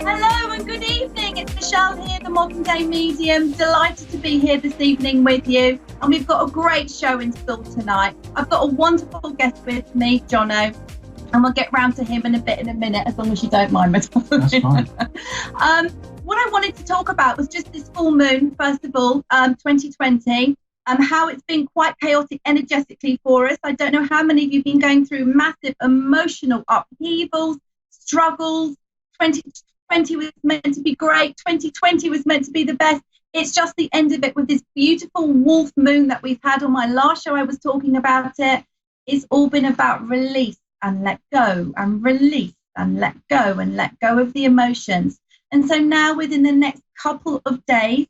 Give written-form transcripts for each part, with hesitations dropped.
Hello and good evening. It's Michelle here, the Modern Day Medium. Delighted to be here this evening with you. And we've got a great show in store tonight. I've got a wonderful guest with me, Jono, and we'll get round to him in a minute, as long as you don't mind, Matt. That's fine. What I wanted to talk about was just this full moon, first of all, 2020, how it's been quite chaotic energetically for us. I don't know how many of you have been going through massive emotional upheavals, struggles. 2020 was meant to be great. 2020 was meant to be the best. It's just the end of it with this beautiful wolf moon that we've had. On my last show, I was talking about it. It's all been about release and let go, and release and let go of the emotions. And so now, within the next couple of days,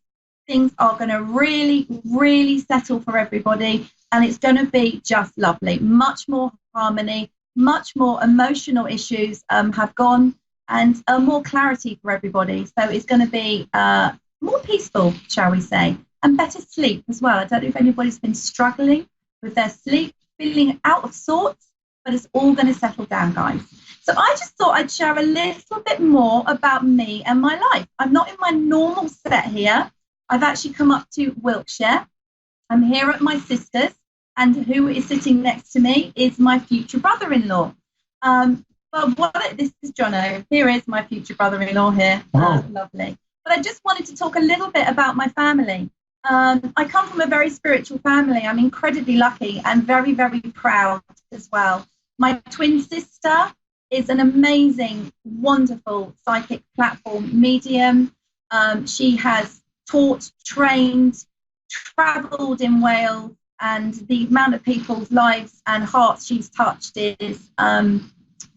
things are going to really settle for everybody, and it's going to be just lovely. Much more harmony, much more emotional issues have gone, and more clarity for everybody. So it's going to be more peaceful, shall we say, and better sleep as well. I don't know if anybody's been struggling with their sleep, feeling out of sorts, but it's all going to settle down, guys. So I just thought I'd share a little bit more about me and my life. I'm not in my normal set here. I've actually come up to Wiltshire. I'm here at my sister's, and who is sitting next to me is my future brother-in-law. This is Jono. Here is my future brother-in-law here. Lovely. But I just wanted to talk a little bit about my family. I come from a very spiritual family. I'm incredibly lucky and very proud as well. My twin sister is an amazing, wonderful psychic platform medium. She has taught, trained, travelled in Wales, and the amount of people's lives and hearts she's touched is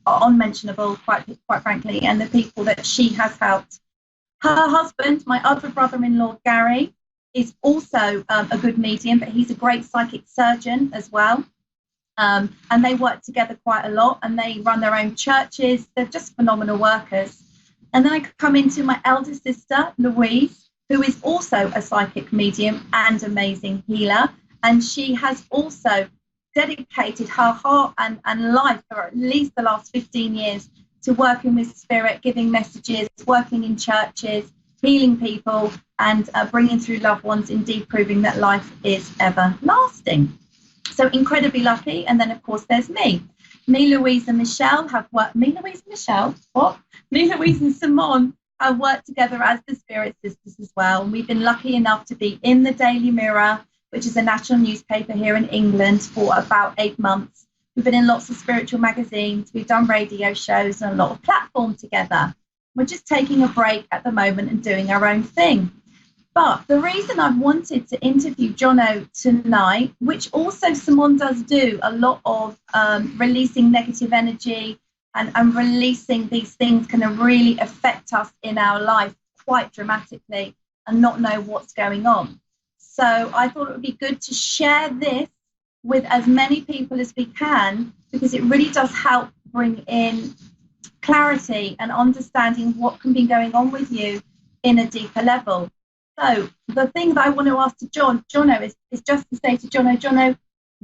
unmentionable, quite frankly, and the people that she has helped. Her husband, my other brother-in-law, Gary, is also a good medium, but he's a great psychic surgeon as well. And they work together quite a lot, and they run their own churches. They're just phenomenal workers. And then I come into my elder sister, Louise, who is also a psychic medium and amazing healer. And she has also dedicated her heart and life for at least the last 15 years to working with spirit, giving messages, working in churches, healing people, and bringing through loved ones, indeed proving that life is everlasting. So incredibly lucky. And then, of course, there's me. Me, Louise and Michelle have worked. Me, Louise and Michelle? What? Me, Louise and Simone have worked together as the Spirit Sisters as well. And we've been lucky enough to be in the Daily Mirror, which is a national newspaper here in England, for about 8 months. We've been in lots of spiritual magazines. We've done radio shows and a lot of platform together. We're just taking a break at the moment and doing our own thing. But the reason I've wanted to interview Jono tonight, which also Simone does do a lot of releasing negative energy and releasing these things can really affect us in our life quite dramatically and not know what's going on. So I thought it would be good to share this with as many people as we can, because it really does help bring in clarity and understanding what can be going on with you in a deeper level. So the thing that I want to ask to Jono is just to say to Jono,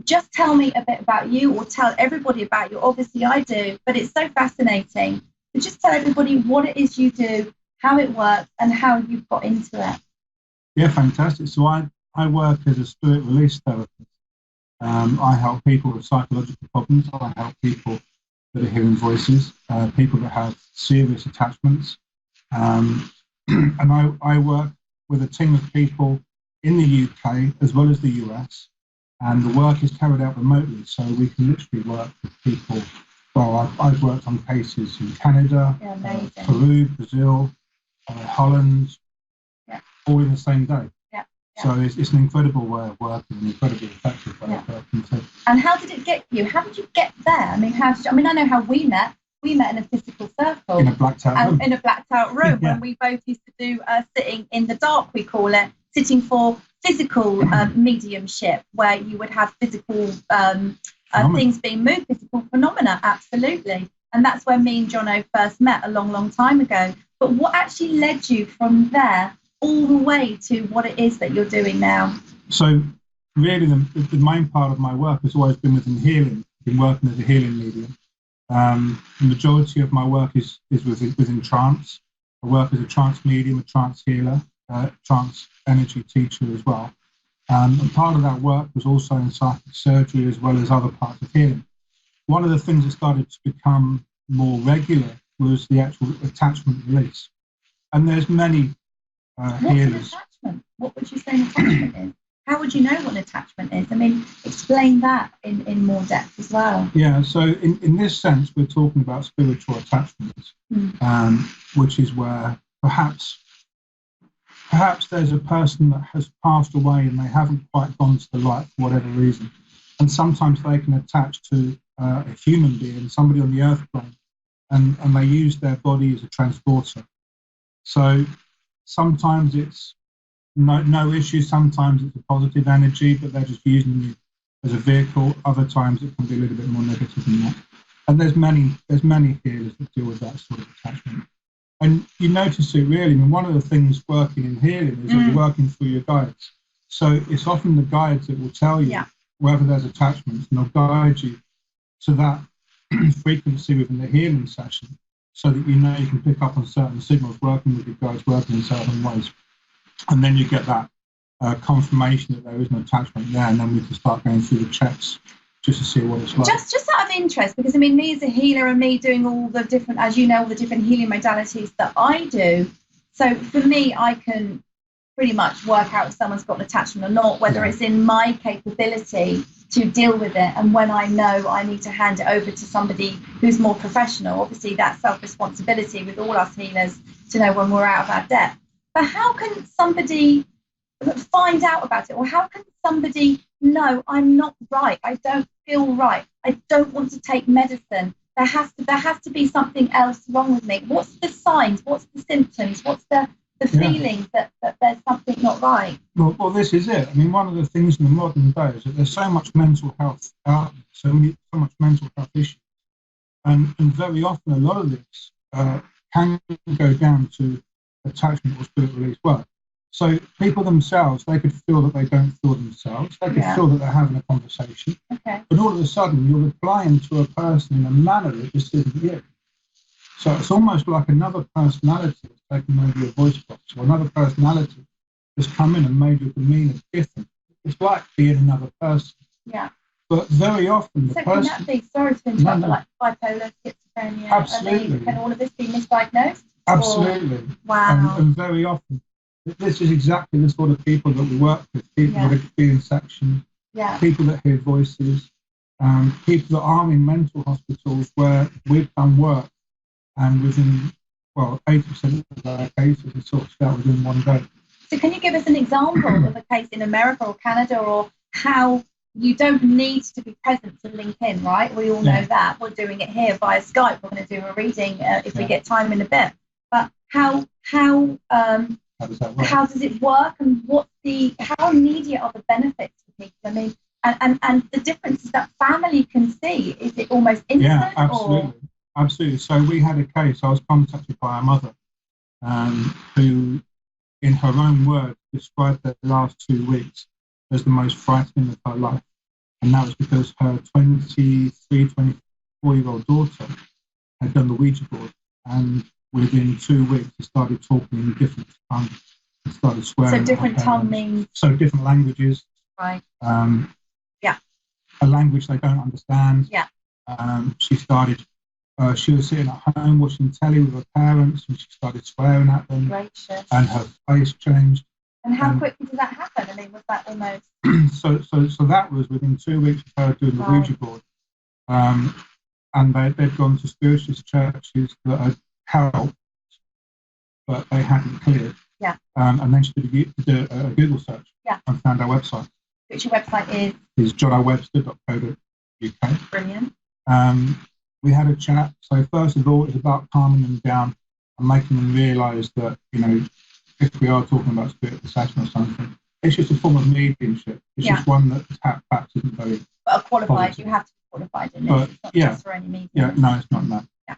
just tell me a bit about you, or tell everybody about you. Obviously I do, but it's so fascinating. So just tell everybody what it is you do, how it works, and how you've got into it. Yeah, fantastic. So I work as a spirit release therapist. I help people with psychological problems. I help people that are hearing voices, people that have serious attachments. And I work with a team of people in the UK as well as the US, and the work is carried out remotely, so we can literally work with people. Well, I've worked on cases in Canada, Peru, Brazil, Holland, all in the same day. So it's an incredible way of working, an incredibly effective way of working too. And how did it get you? How did you get there? I mean, I know how we met. We met in a physical circle. In a blacked out room. In a blacked out room, when we both used to do sitting in the dark, we call it, sitting for physical mediumship, where you would have physical things being moved, physical phenomena, absolutely. And that's where me and Jono first met a long time ago. But what actually led you from there all the way to what it is that you're doing now? So really the main part of my work has always been within healing. I've been working as a healing medium. The majority of my work is within trance. I work as a trance medium, a trance healer, trance energy teacher as well. And part of that work was also in psychic surgery as well as other parts of healing. One of the things that started to become more regular was the actual attachment release. And there's many healers. What's an attachment? What would you say an attachment is? How would you know what an attachment is? I mean, explain that in more depth as well. Yeah, so in this sense, we're talking about spiritual attachments, which is where perhaps there's a person that has passed away and they haven't quite gone to the light for whatever reason. And sometimes they can attach to a human being, somebody on the earth plane, and they use their body as a transporter. So sometimes it's no issue, sometimes it's a positive energy, but they're just using you as a vehicle. Other times it can be a little bit more negative than that. And there's many healers that deal with that sort of attachment. And you notice it really. I mean, one of the things working in healing is that you're working through your guides. So it's often the guides that will tell you whether there's attachments, and they'll guide you to that frequency within the healing session, so that you know you can pick up on certain signals, working with your guides, working in certain ways. And then you get that confirmation that there is an attachment there, and then we can start going through the checks just to see what it's like. Just out of interest, because I mean, me as a healer and me doing all the different, as you know, all the different healing modalities that I do. So for me, I can pretty much work out if someone's got an attachment or not, whether it's in my capability to deal with it, and when I know I need to hand it over to somebody who's more professional. Obviously, that's self-responsibility with all us healers to know when we're out of our depth. But how can somebody find out about it, or how can somebody know I'm not right? I don't feel right. I don't want to take medicine. There has to be something else wrong with me. What's the signs? What's the symptoms? What's the feelings that there's something not right? Well, this is it. I mean, one of the things in the modern day is that there's so much mental health out there, so much mental health issues, and very often a lot of this can go down to attachment or spirit release work. So people themselves, they could feel that they don't feel themselves. They could feel that they're having a conversation. Okay. But all of a sudden, you're replying to a person in a manner that just isn't you. So it's almost like another personality has taken over your voice box, or another personality has come in and made your demeanour different. It's like being another person. Yeah. But very often the so person... can that be, sorry to interrupt, like bipolar, schizophrenia? Absolutely. Can all of this be misdiagnosed? Absolutely. Or, wow. And very often, this is exactly the sort of people that we work with, people that experience section, people that hear voices, people that are in mental hospitals where we've done work, and within, 80% of our cases are sorted out within one day. So can you give us an example of a case in America or Canada, or how you don't need to be present to link in, right? We all know that. We're doing it here via Skype. We're going to do a reading if we get time in a bit. But how does that work? How does it work, and how immediate are the benefits for people? I mean, and the differences that family can see, is it almost instant? Yeah, absolutely. Absolutely. So we had a case, I was contacted by a mother who, in her own words, described the last 2 weeks as the most frightening of her life. And that was because her 24-year-old daughter had done the Ouija board, and within 2 weeks she started talking in different tongues and started swearing. So different tongue means? So different languages. Right. A language they don't understand. Yeah. She started... she was sitting at home watching telly with her parents, and she started swearing at them. Gracious. And her face changed. And how quickly did that happen? I mean, was that almost... So that was within 2 weeks of her doing the Ouija board. And they'd gone to spiritualist churches that had helped, but they hadn't cleared. Yeah. And then she did a Google search and found our website. Which your website is? Is johnowebster.co.uk. Brilliant. We had a chat. So first of all, it was about calming them down and making them realise that, if we are talking about spirit possession or something, it's just a form of mediumship. It's just one that perhaps isn't very... But qualified, you have to be qualified in this. It's not just for any medium. Yeah, no, it's not that. Yeah.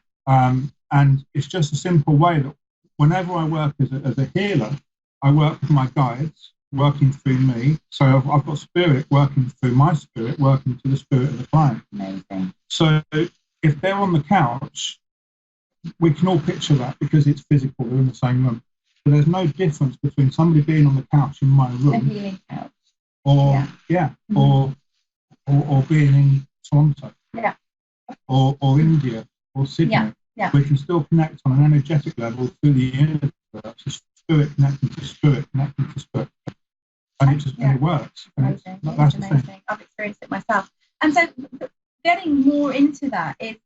And it's just a simple way that whenever I work as a healer, I work with my guides working through me. So I've got spirit working through my spirit, working to the spirit of the client. Amazing. So if they're on the couch we can all picture that because it's physical, we're in the same room. But there's no difference between somebody being on the couch in my room or or being in Toronto or India or Sydney. We can still connect on an energetic level through the universe, spirit connecting to spirit, connecting to spirit. And it works. And that's the thing. I've experienced it myself. And so getting more into that is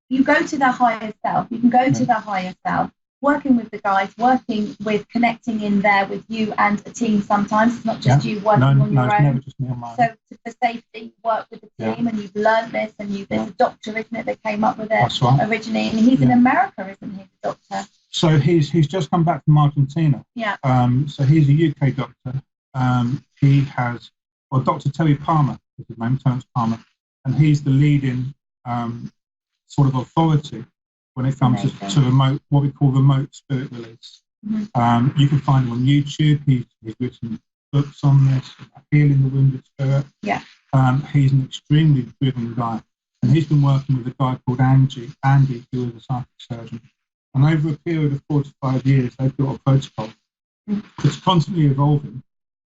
you go to the higher self, you can go to the higher self, working with the guys, working with connecting in there with you and a team sometimes. It's not just you working on your own. Never just me on my own. So for safety, work with the team and you've learned this and there's a doctor, isn't it, that came up with it originally. And he's in America, isn't he, the doctor? So he's just come back from Argentina. Yeah. So he's a UK doctor. Dr. Terry Palmer is his name, Terence Palmer, and he's the leading sort of authority when it comes to what we call remote spirit release. Mm-hmm. You can find him on YouTube. He's written books on this, healing the wounded spirit. Yeah. He's an extremely driven guy, and he's been working with a guy called Andy, who is a psychic surgeon. And over a period of 4 to 5 years, they've got a protocol. It's constantly evolving,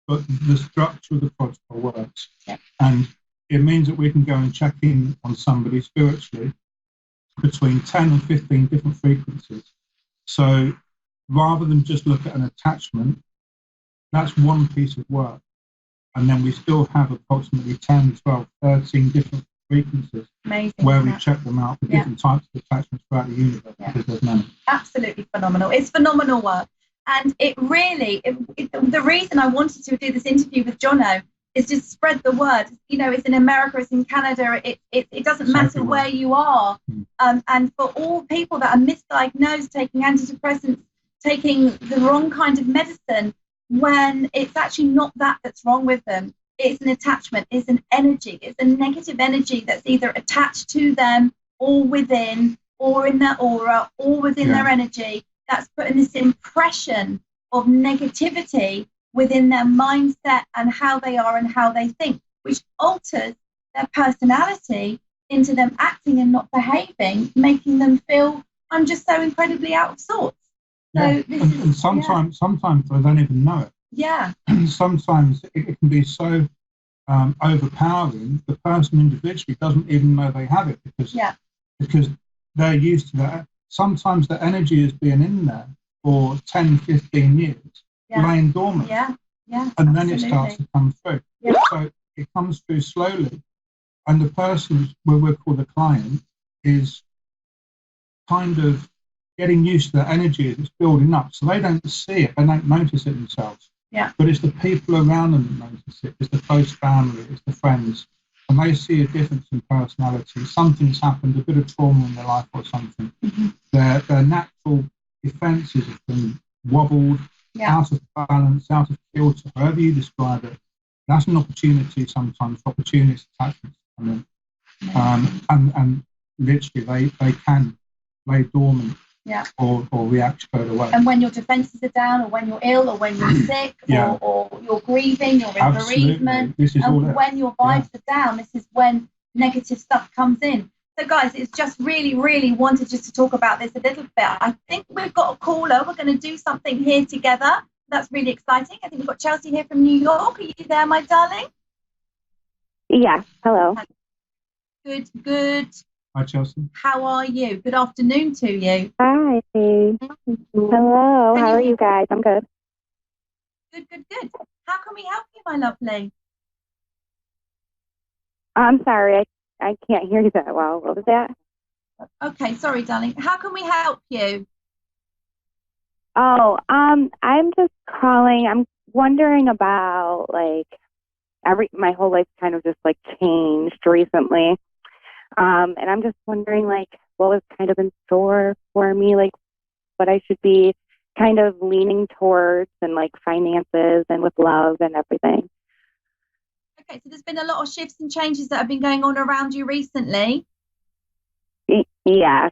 but the structure of the protocol works. Yeah. And it means that we can go and check in on somebody spiritually between 10 and 15 different frequencies. So rather than just look at an attachment, that's one piece of work. And then we still have approximately 10, 12, 13 different frequencies. Amazing, where we check them out for different types of attachments throughout the universe, because there's many. Absolutely phenomenal. It's phenomenal work. And it really, the reason I wanted to do this interview with Jono is to spread the word. You know, it's in America, it's in Canada, it doesn't matter where you are. And for all people that are misdiagnosed, taking antidepressants, taking the wrong kind of medicine, when it's actually not that's wrong with them. It's an attachment, it's an energy, it's a negative energy that's either attached to them or within, or in their aura, or within their energy, that's putting this impression of negativity within their mindset and how they are and how they think, which alters their personality into them acting and not behaving, making them feel, I'm just so incredibly out of sorts. So and sometimes they don't even know it. Yeah. Sometimes it can be so overpowering, the person individually doesn't even know they have it because they're used to that. Sometimes the energy is being in there for 10, 15 years, laying dormant. And then it starts to come through. So it comes through slowly. And the person, where we're called the client, is kind of getting used to the energy as it's building up. So they don't see it, they don't notice it themselves. Yeah. But it's the people around them that notice it. It's the close family, it's the friends. And they see a difference in personality. Something's happened, a bit of trauma in their life or something. Mm-hmm. Their natural defences have been wobbled, out of balance, out of kilter, however you describe it. That's an opportunity sometimes for opportunist attachments to come in. And literally they can lay dormant or react straight away. And when your defences are down, or when you're ill, or when you're sick, or you're grieving, you're in bereavement, and when your vibes are down, this is when negative stuff comes in. So guys, it's just really, really wanted just to talk about this a little bit. I think we've got a caller. We're going to do something here together. That's really exciting. I think we've got Chelsea here from New York. Are you there, my darling? Yeah, hello. Good. Hi, Chelsea. How are you? Good afternoon to you. Hi. Hello. How are you guys? I'm good. Good. How can we help you, my lovely? I'm sorry. I can't hear you that well. What was that? Okay, sorry, darling. How can we help you? Oh, I'm just calling. I'm wondering about, my whole life kind of just changed recently. And I'm just wondering what was kind of in store for me, what I should be kind of leaning towards, and finances and with love and everything. Okay, so there's been a lot of shifts and changes that have been going on around you recently. Yeah.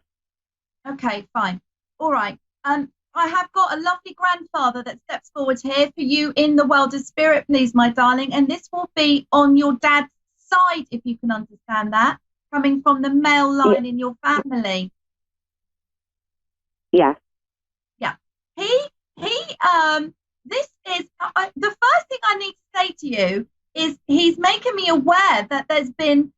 Okay, fine. All right. I have got a lovely grandfather that steps forward here for you in the world of spirit, please, my darling. And this will be on your dad's side, if you can understand that. coming from the male line in your family? Yeah. Yeah. This is the first thing I need to say to you is he's making me aware that there's been,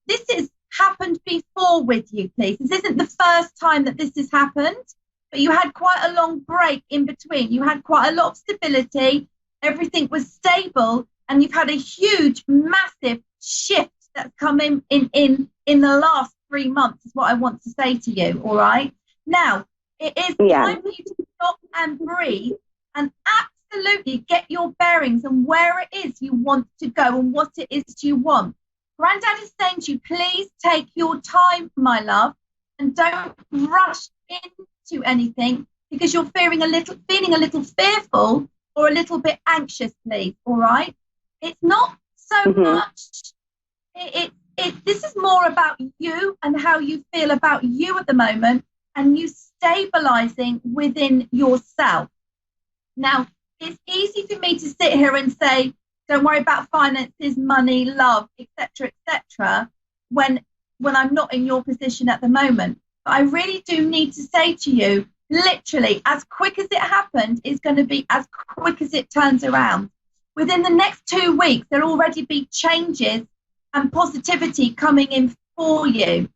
this has happened before with you, please. This isn't the first time that this has happened, but you had quite a long break in between. You had quite a lot of stability. Everything was stable, and you've had a huge, massive shift that's come in the last 3 months, is what I want to say to you, all right? Now, it is time for you to stop and breathe and absolutely get your bearings and where it is you want to go and what it is you want. Granddad is saying to you, please take your time, my love, and don't rush into anything because you're feeling a little fearful or a little bit anxious, please, all right? It's not so much, this is more about you and how you feel about you at the moment and you stabilizing within yourself. Now, it's easy for me to sit here and say, don't worry about finances, money, love, etc., when I'm not in your position at the moment. But I really do need to say to you, literally, as quick as it happened is going to be as quick as it turns around. Within the next 2 weeks, there'll already be changes and positivity coming in for you.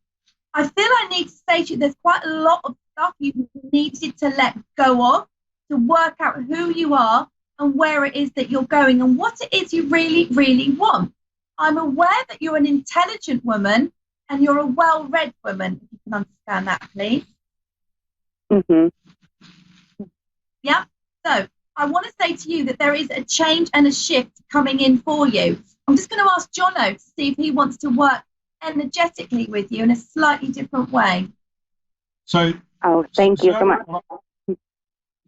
I feel I need to say to you, there's quite a lot of stuff you've needed to let go of to work out who you are and where it is that you're going and what it is you really, really want. I'm aware that you're an intelligent woman and you're a well-read woman, if you can understand that, please. Yeah. So I want to say to you that there is a change and a shift coming in for you. I'm just going to ask Jono to see if he wants to work energetically with you in a slightly different way. So, thank you so much.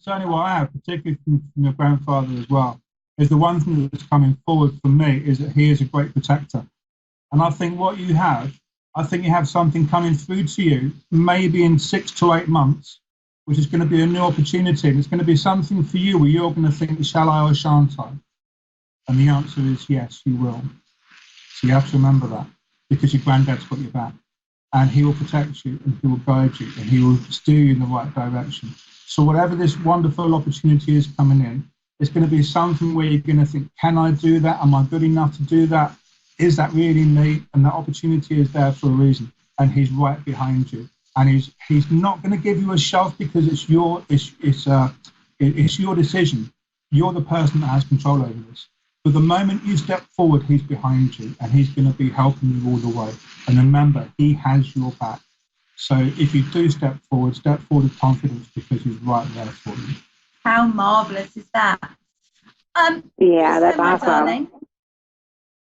Certainly what I have, particularly from your grandfather as well, is the one thing that's coming forward for me is that he is a great protector. And I think what you have, you have something coming through to you, maybe in 6 to 8 months, which is going to be a new opportunity. And it's going to be something for you where you're going to think, shall I or shan't I? And the answer is yes, you will. So you have to remember that, because your granddad's got your back. And he will protect you, and he will guide you, and he will steer you in the right direction. So whatever this wonderful opportunity is coming in, it's going to be something where you're going to think, can I do that? Am I good enough to do that? Is that really me? And that opportunity is there for a reason. And he's right behind you. And he's not going to give you a shove because it's your decision. You're the person that has control over this. But the moment you step forward, he's behind you and he's going to be helping you all the way. And remember, he has your back. So if you do step forward with confidence because he's right there for you. How marvellous is that? Yeah, that's awesome. Darling.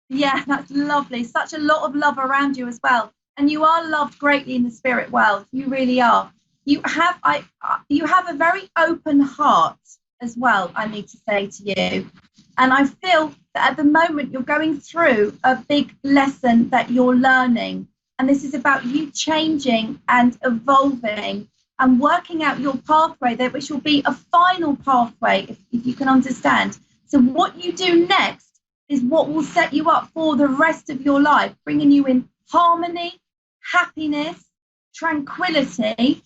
Yeah, that's lovely. Such a lot of love around you as well. And you are loved greatly in the spirit world. You really are. You have a very open heart as well, I need to say to you. And I feel that at the moment you're going through a big lesson that you're learning. And this is about you changing and evolving and working out your pathway, which will be a final pathway, if you can understand. So what you do next is what will set you up for the rest of your life, bringing you in harmony, happiness, tranquility.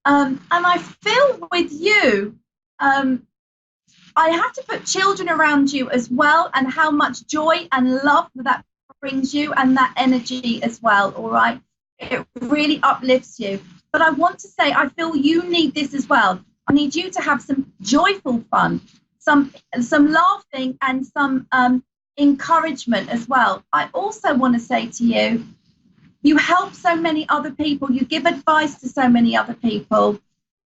And I feel with you, I have to put children around you as well, and how much joy and love that brings you, and that energy as well, all right? It really uplifts you. But I want to say, I feel you need this as well. I need you to have some joyful fun, some laughing, and some encouragement as well. I also want to say to you, you help so many other people, you give advice to so many other people,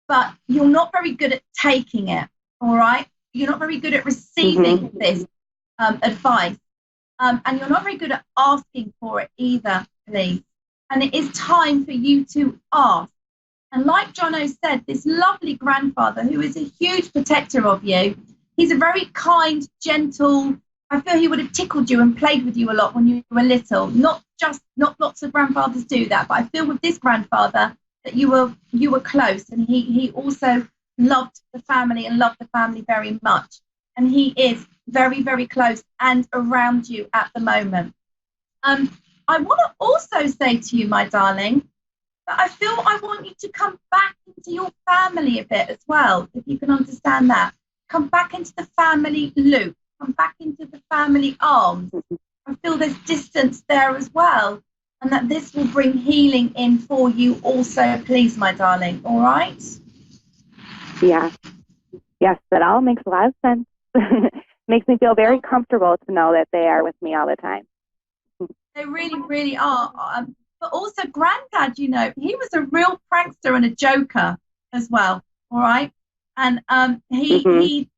but you're not very good at taking it, all right? You're not very good at receiving this advice. And you're not very good at asking for it either, please. And it is time for you to ask. And like Jono said, this lovely grandfather, who is a huge protector of you, he's a very kind, gentle, I feel he would have tickled you and played with you a lot when you were little. Not lots of grandfathers do that, but I feel with this grandfather that you were close, and he also loved the family and loved the family very much. And he is very, very close and around you at the moment. I want to also say to you, my darling, that I want you to come back into your family a bit as well, if you can understand that. Come back into the family loop, come back into the family arms. I feel there's distance there as well, and that this will bring healing in for you also, please, my darling. All right? Yeah. Yes, that all makes a lot of sense. Makes me feel very comfortable to know that they are with me all the time. They really, really are. But also, Granddad, you know, he was a real prankster and a joker as well. All right, and he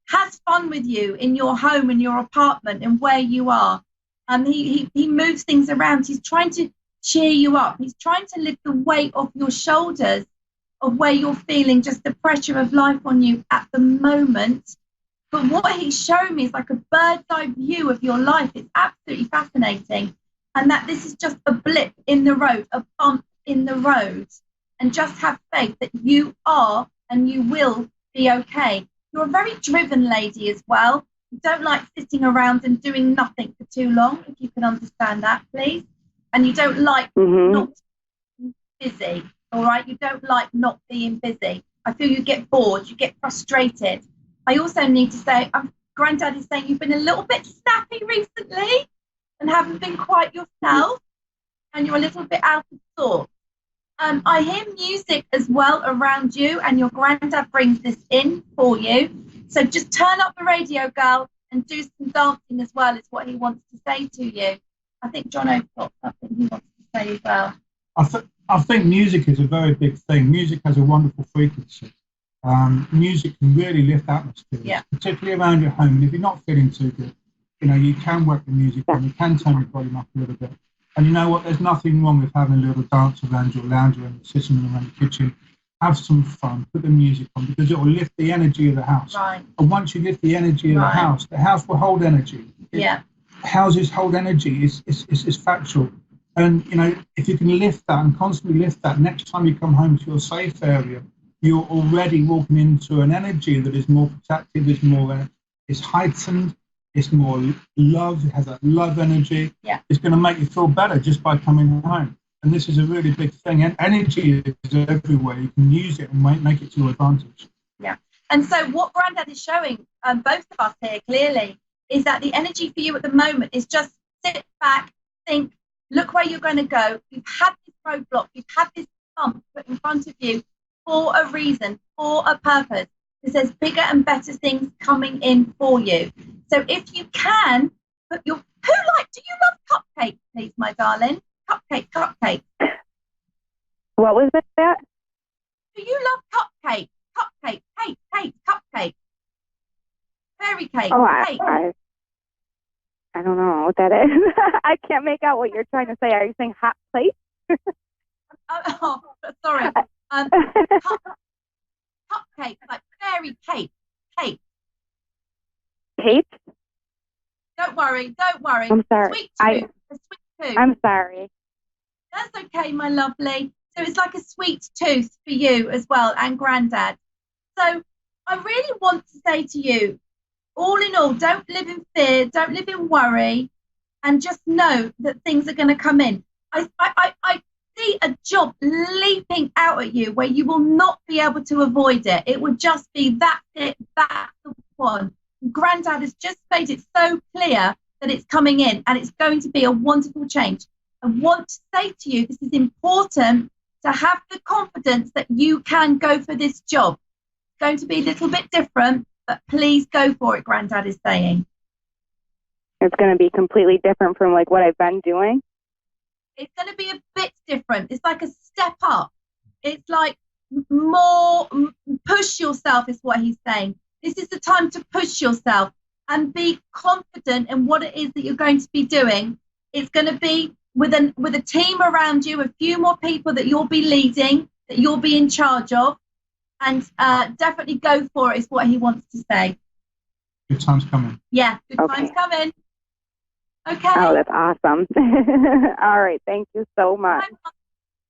has fun with you in your home, in your apartment, and where you are. He moves things around. He's trying to cheer you up. He's trying to lift the weight off your shoulders of where you're feeling just the pressure of life on you at the moment. But what he's showing me is like a bird's eye view of your life. It's absolutely fascinating. And that this is just a blip in the road, a bump in the road. And just have faith that you are and you will be okay. You're a very driven lady as well. You don't like sitting around and doing nothing for too long, if you can understand that, please. And you don't like not being busy, all right? You don't like not being busy. I feel you get bored, you get frustrated. I also need to say, Granddad is saying you've been a little bit snappy recently and haven't been quite yourself, and you're a little bit out of sorts. I hear music as well around you, and your Granddad brings this in for you. So just turn up the radio, girl, and do some dancing as well, is what he wants to say to you. I think Jono's got something he wants to say as well. I think music is a very big thing. Music has a wonderful frequency. Music can really lift atmospheres, particularly around your home. And if you're not feeling too good, you know, you can work the music and you can turn your volume up a little bit. And you know what? There's nothing wrong with having a little dance around your lounge or in the sitting room around the kitchen. Have some fun. Put the music on because it will lift the energy of the house. Right. And once you lift the energy of the house will hold energy. Houses hold energy. It's factual. And you know, if you can lift that and constantly lift that, next time you come home to your safe area, you're already walking into an energy that is more protective, is heightened, it's more love, it has that love energy. Yeah. It's going to make you feel better just by coming home. And this is a really big thing. And energy is everywhere. You can use it and make it to your advantage. Yeah. And so what Granddad is showing both of us here clearly is that the energy for you at the moment is just sit back, think, look where you're going to go. You've had this roadblock, you've had this bump put in front of you for a reason, for a purpose. There's bigger and better things coming in for you. So if you can put your, do you love cupcakes, please, my darling? Cupcake. What was that? Do you love cupcake? Cupcake. Fairy cake. Oh, cake. I don't know what that is. I can't make out what you're trying to say. Are you saying hot plate? Sorry. Cupcake, like fairy cake. Cake? Don't worry. I'm sorry. Sweet tooth. I'm sorry. That's okay, my lovely. So it's like a sweet tooth for you as well, and Granddad. So I really want to say to you, all in all, don't live in fear, don't live in worry, and just know that things are going to come in. I see a job leaping out at you where you will not be able to avoid it. It would just be that's the one. Granddad has just made it so clear that it's coming in and it's going to be a wonderful change. I want to say to you, this is important to have the confidence that you can go for this job. It's going to be a little bit different, but please go for it, Granddad is saying. It's going to be completely different from like what I've been doing. It's going to be a bit different. It's like a step up. It's like more push yourself is what he's saying. This is the time to push yourself and be confident in what it is that you're going to be doing. It's going to be with a team around you, a few more people that you'll be leading, that you'll be in charge of, and definitely go for it is what he wants to say. Good times coming. Yeah, good times coming. Okay. Oh, that's awesome. All right. Thank you so much.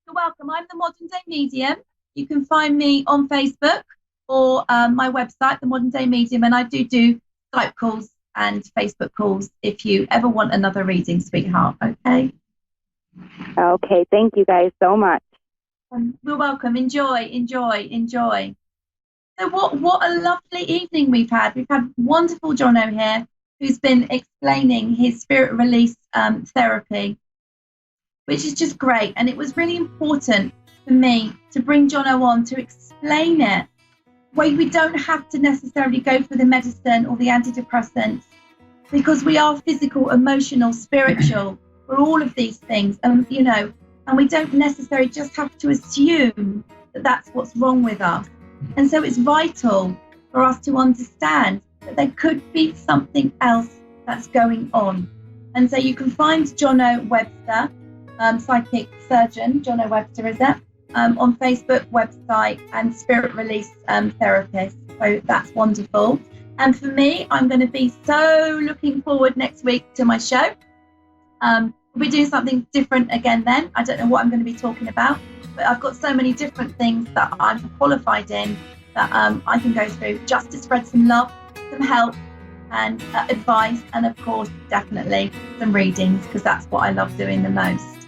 You're welcome. I'm the Modern Day Medium. You can find me on Facebook or my website, The Modern Day Medium, and I do Skype calls and Facebook calls if you ever want another reading, sweetheart. Okay. Okay, thank you guys so much. You're welcome. Enjoy. So what a lovely evening we've had. We've had wonderful Jono here, who's been explaining his spirit release therapy, which is just great. And it was really important for me to bring Jono on to explain it, where we don't have to necessarily go for the medicine or the antidepressants, because we are physical, emotional, spiritual. We're all of these things, and we don't necessarily just have to assume that that's what's wrong with us. And so it's vital for us to understand that there could be something else that's going on. And so you can find Jono Webster, psychic surgeon, Jono Webster is it, on Facebook, website, and spirit release therapist. So that's wonderful. And for me, I'm going to be so looking forward next week to my show. We'll be doing something different again then. I don't know what I'm going to be talking about, but I've got so many different things that I'm qualified in that I can go through just to spread some love, some help, and advice, and of course, definitely some readings, because that's what I love doing the most.